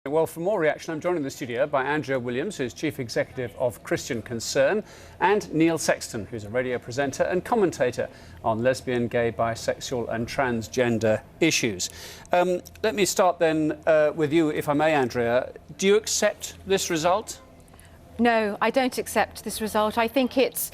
Well, for more reaction, I'm joined in the studio by Andrea Williams, who's Chief Executive of Christian Concern, and Neil Sexton, who's a radio presenter and commentator on lesbian, gay, bisexual and transgender issues. Let me start then with you, if I may, Andrea. Do you accept this result? No, I don't accept this result. I think it's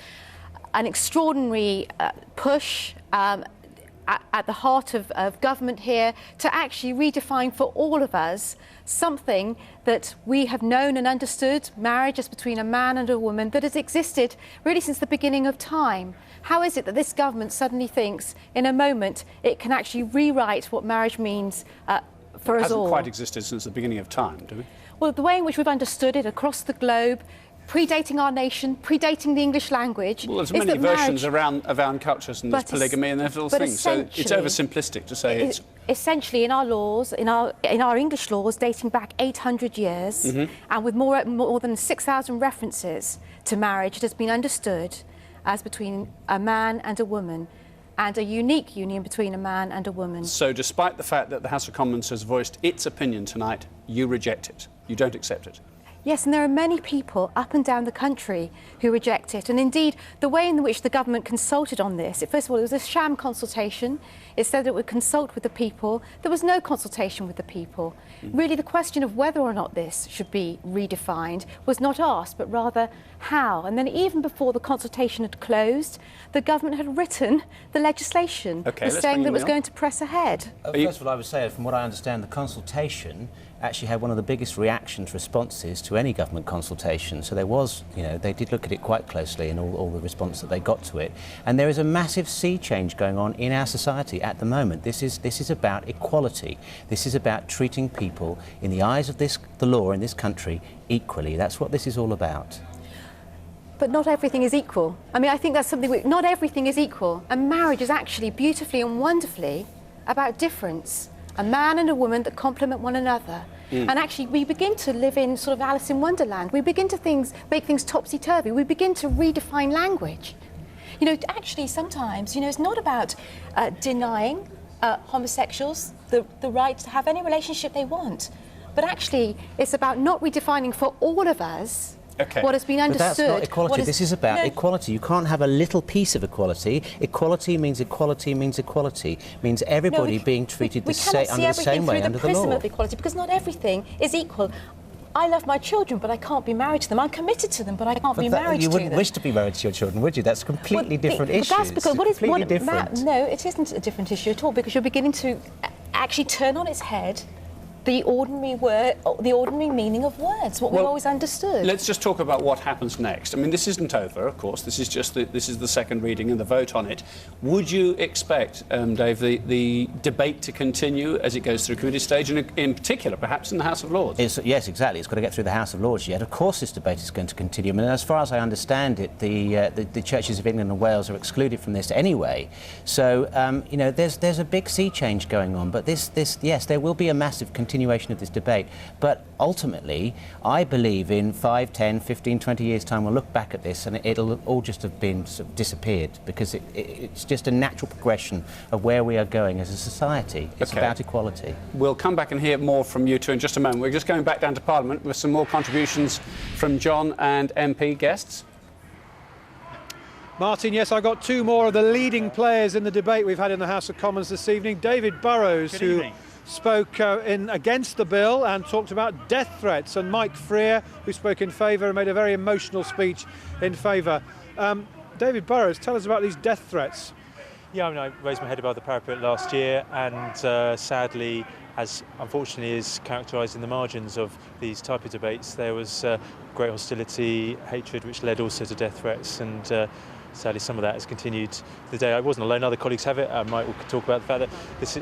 an extraordinary push at the heart of government here to actually redefine for all of us something that we have known and understood, marriage as between a man and a woman, that has existed really since the beginning of time. How is it that this government suddenly thinks in a moment it can actually rewrite what marriage means for us all? It hasn't quite existed since the beginning of time, do we? Well, the way in which we've understood it across the globe, predating our nation, predating the English language. Well, there's many versions around cultures, and there's polygamy and there's all things. So it's oversimplistic to say it's essentially in our laws, in our English laws, dating back 800 years, and with more than 6,000 references to marriage, it has been understood as between a man and a woman, and a unique union between a man and a woman. So, despite the fact that the House of Commons has voiced its opinion tonight, you reject it. You don't accept it. Yes, and there are many people up and down the country who reject it. And indeed, the way in which the government consulted on this, first of all, it was a sham consultation. It said it would consult with the people. There was no consultation with the people. Really, the question of whether or not this should be redefined was not asked, but rather how. And then even before the consultation had closed, the government had written the legislation, saying that it was going to press ahead. First of all, I would say, from what I understand, the consultation actually had one of the biggest responses to any government consultation. So there was, they did look at it quite closely and all the response that they got to it. And there is a massive sea change going on in our society at the moment. This is about equality. This is about treating people in the eyes of the law in this country equally. That's what this is all about. But not everything is equal. I mean, I think that's something, not everything is equal. And marriage is actually beautifully and wonderfully about difference. A man and a woman that complement one another. And actually, we begin to live in sort of Alice in Wonderland. We begin to make things topsy-turvy. We begin to redefine language. Actually, sometimes, it's not about denying homosexuals the right to have any relationship they want. But actually, it's about not redefining for all of us what has been understood. But that's not equality. This is about equality. You can't have a little piece of equality. Equality means equality means equality. Means everybody being treated under the same way under the law. We cannot see everything through the prism of equality, because not everything is equal. I love my children, but I can't be married to them. I'm committed to them, but I can't be married to them. You wouldn't wish to be married to your children, would you? That's a completely different issue. That's because no, it isn't a different issue at all, because you're beginning to actually turn on its head the ordinary meaning of words, what we've always understood. Let's just talk about what happens next. I mean, this isn't over, of course. This is just the second reading and the vote on it. Would you expect, Dave, the debate to continue as it goes through committee stage, and in particular, perhaps in the House of Lords? Yes, exactly. It's got to get through the House of Lords yet. Of course, this debate is going to continue. I mean, as far as I understand it, the churches of England and Wales are excluded from this anyway. So, there's a big sea change going on. But yes, there will be a massive continuation of this debate, but ultimately I believe in 5, 10, 15, 20 years time we'll look back at this and it'll all just have been sort of disappeared, because it's just a natural progression of where we are going as a society. It's about equality. We'll come back and hear more from you two in just a moment. We're just going back down to Parliament with some more contributions from John and MP guests. Martin, yes, I got two more of the leading players in the debate we've had in the House of Commons this evening. David Burrows, who spoke against the bill and talked about death threats, and Mike Freer, who spoke in favour and made a very emotional speech in favour. David Burrows, tell us about these death threats. Yeah, I mean, I raised my head above the parapet last year, and sadly, as unfortunately is characterised in the margins of these type of debates, there was great hostility, hatred, which led also to death threats, and sadly, some of that has continued to the day. I wasn't alone; other colleagues have it. Mike will talk about the fact that this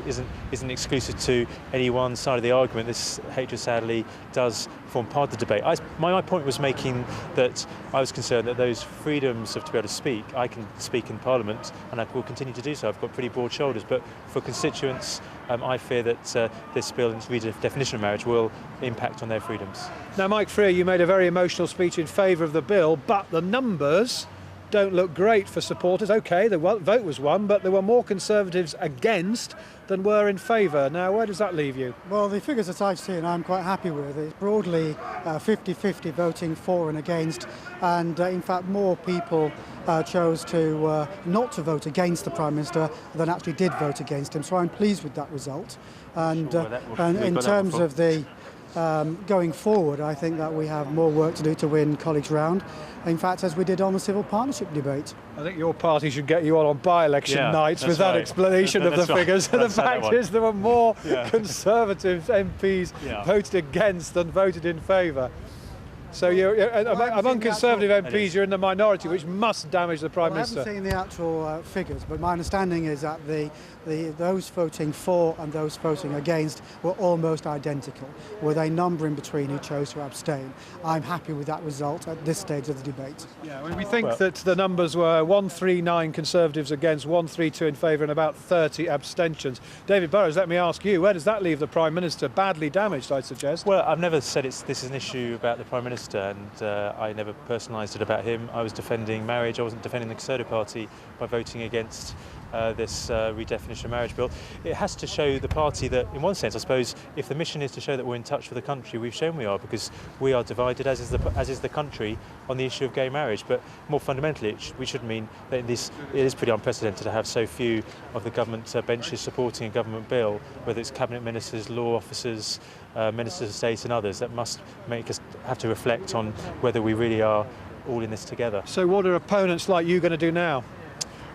isn't exclusive to any one side of the argument. This hatred, sadly, does form part of the debate. My point was making that I was concerned that those freedoms of to be able to speak, I can speak in Parliament, and I will continue to do so. I've got pretty broad shoulders, but for constituents, I fear that this bill and redefinition of marriage will impact on their freedoms. Now, Mike Freer, you made a very emotional speech in favour of the bill, but the numbers don't look great for supporters. OK, the vote was won, but there were more Conservatives against than were in favour. Now, where does that leave you? Well, the figures that I've seen I'm quite happy with. It's broadly 50-50 voting for and against, and in fact more people chose to not to vote against the Prime Minister than actually did vote against him, so I'm pleased with that result. And, and in terms of the going forward, I think that we have more work to do to win colleagues round. In fact, as we did on the civil partnership debate. I think your party should get you on by-election nights with that explanation of the figures. The fact is there were more Conservative MPs voted against than voted in favour. So among Conservative MPs, you're in the minority, which must damage the Prime Minister. I haven't seen the actual figures, but my understanding is that those voting for and those voting against were almost identical, with a number in between who chose to abstain. I'm happy with that result at this stage of the debate. Yeah, we think that the numbers were 139 Conservatives against, 132 in favour and about 30 abstentions. David Burrows, let me ask you, where does that leave the Prime Minister? Badly damaged, I'd suggest. Well, I've never said this is an issue about the Prime Minister, and I never personalised it about him. I was defending marriage. I wasn't defending the Conservative Party by voting against this redefinition of marriage bill. It has to show the party that, in one sense, I suppose, if the mission is to show that we're in touch with the country, we've shown we are, because we are divided, as is the country, on the issue of gay marriage. But more fundamentally, we should mean that it is pretty unprecedented to have so few of the government benches supporting a government bill, whether it's cabinet ministers, law officers, ministers of state and others. That must make us have to reflect on whether we really are all in this together. So what are opponents like you going to do now?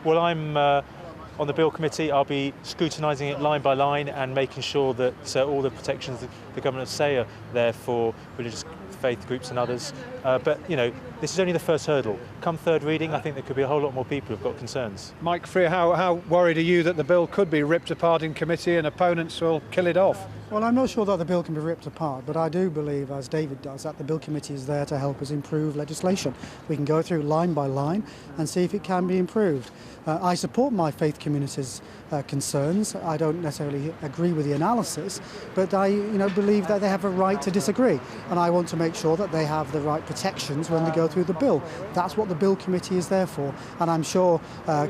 Well, I'm on the Bill Committee. I'll be scrutinising it line by line and making sure that all the protections the government say are there for religious faith groups and others. But, you know, this is only the first hurdle. Come third reading, I think there could be a whole lot more people who've got concerns. Mike Freer, how worried are you that the bill could be ripped apart in committee and opponents will kill it off? Well, I'm not sure that the bill can be ripped apart, but I do believe, as David does, that the Bill Committee is there to help us improve legislation. We can go through line by line and see if it can be improved. I support my faith community's concerns. I don't necessarily agree with the analysis, but I believe that they have a right to disagree, and I want to make sure that they have the right protections when they go through the bill. That's what the Bill Committee is there for, and I'm sure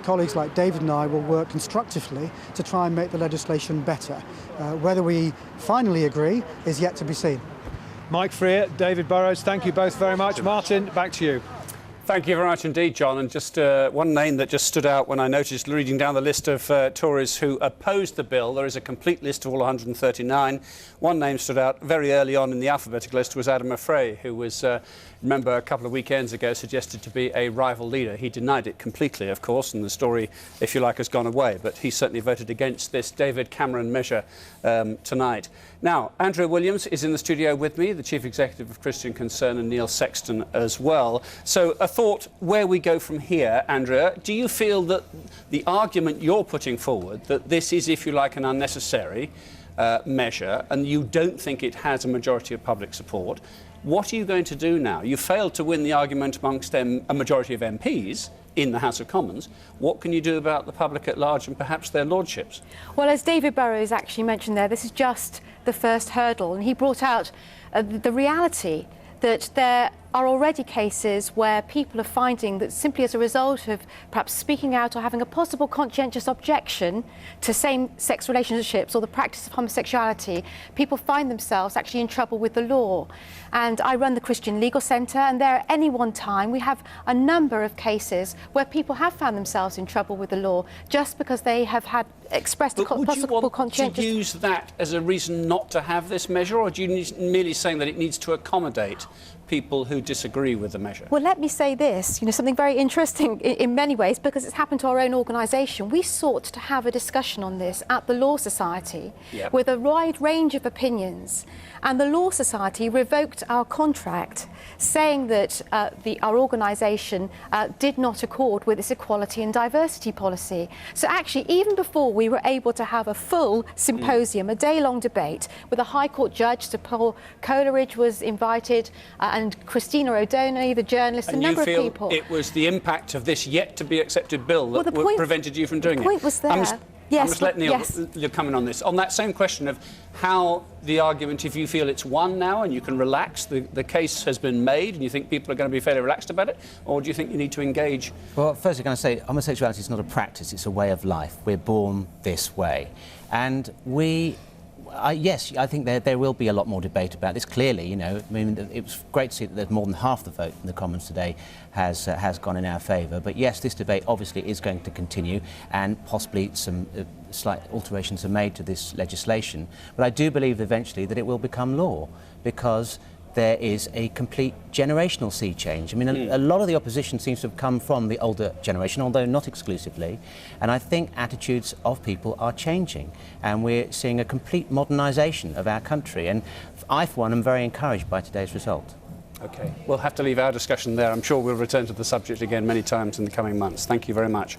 colleagues like David and I will work constructively to try and make the legislation better. Whether we finally agree is yet to be seen. Mike Freer, David Burrows, thank you both very much. Martin, back to you. Thank you very much indeed, John. And just one name that just stood out when I noticed reading down the list of Tories who opposed the bill. There is a complete list of all 139. One name stood out very early on in the alphabetical list was Adam Affray, who was, remember, a couple of weekends ago suggested to be a rival leader. He denied it completely, of course, and the story, if you like, has gone away. But he certainly voted against this David Cameron measure tonight. Now, Andrea Williams is in the studio with me, the Chief Executive of Christian Concern, and Neil Sexton as well. So a thought where we go from here, Andrea. Do you feel that the argument you're putting forward, that this is, if you like, an unnecessary measure, and you don't think it has a majority of public support, what are you going to do now? You failed to win the argument amongst a majority of MPs in the House of Commons. What can you do about the public at large and perhaps their lordships? Well, as David Burrows actually mentioned there, this is just the first hurdle, and he brought out the reality that there are already cases where people are finding that simply as a result of perhaps speaking out or having a possible conscientious objection to same-sex relationships or the practice of homosexuality, people find themselves actually in trouble with the law. And I run the Christian Legal Centre, and there at any one time we have a number of cases where people have found themselves in trouble with the law just because they have had expressed a possible conscientious... Would you use that as a reason not to have this measure, or do you merely saying that it needs to accommodate people who disagree with the measure? Well, let me say this, something very interesting in many ways, because it's happened to our own organisation. We sought to have a discussion on this at the Law Society with a wide range of opinions, and the Law Society revoked our contract, saying that our organisation did not accord with its equality and diversity policy. So actually, even before we were able to have a full symposium, a day-long debate with a High Court judge, Sir Paul Coleridge was invited, and Christina O'Donnell, the journalist, a number of people. It was the impact of this yet-to-be-accepted bill that prevented you from doing it? The point was there. Yes, I must let Neil yes. come in on this. On that same question of how the argument, if you feel it's won now and you can relax, the case has been made and you think people are going to be fairly relaxed about it, or do you think you need to engage? Well, first I'm going to say homosexuality is not a practice, it's a way of life. We're born this way. And yes, I think there will be a lot more debate about this. Clearly, you know, I mean, it was great to see that there's more than half the vote in the Commons today has gone in our favour. But yes, this debate obviously is going to continue, and possibly some slight alterations are made to this legislation. But I do believe eventually that it will become law, because there is a complete generational sea change. I mean, a lot of the opposition seems to have come from the older generation, although not exclusively. And I think attitudes of people are changing, and we're seeing a complete modernisation of our country. And I, for one, am very encouraged by today's result. OK, we'll have to leave our discussion there. I'm sure we'll return to the subject again many times in the coming months. Thank you very much.